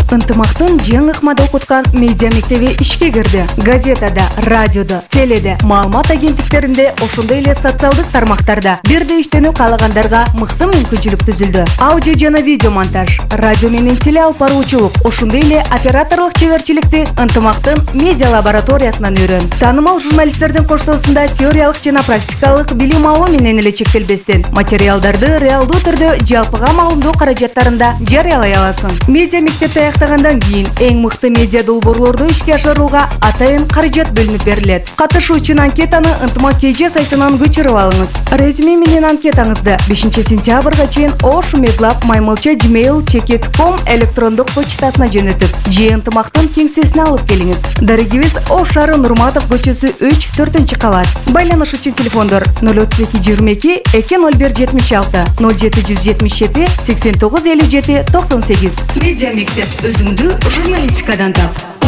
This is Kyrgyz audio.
Ынтымақтың жеңі ықмада оқытқан медиа мектебі ішке кірді. Газетада, радиода, теледе, маалымат агенттіктерінде, ошондай эле социалдык тармактарда бирдей иштенүү каалагандарға мыкты мүмкүнчүлүк түзүлдү. Аудио жана видео монтаж, радио менен теле алып баруучулук, ошондой эле операторлук чеберчиликти Ынтымактын медиа лабораториясынан үйрөн. Таанымал журналисттердин коштоосунда теориялык жана практикалык билим алуу менен эле чектелбестен материалдарды реалдуу түрдө жалпыга маалымдоо каражаттарында жарыялай аласың. Медиа мектепти аяктагандан кийин эң мыкты медиа долбоорлорду ишке ашырууга атайын каражат бөлүнүп берилет. Катышуу үчүн анкетаны Ынтымак KG сайтынан көчүрүп алыңыз. Резюме менен анкетаңызды 5 сентябрга чейин oshmedlab@gmail.com электрондук почтасына жөнөтүп, Ынтымактын кеңсесине алып келиңиз. Дарегибиз Ош шаары Нурматов көчөсү 3, 4-кабат. Байланыш үчүн телефондор 032 22 201 76 0777 89 57 98. Медиа мектеп, өзүңдү журналистикадан тап.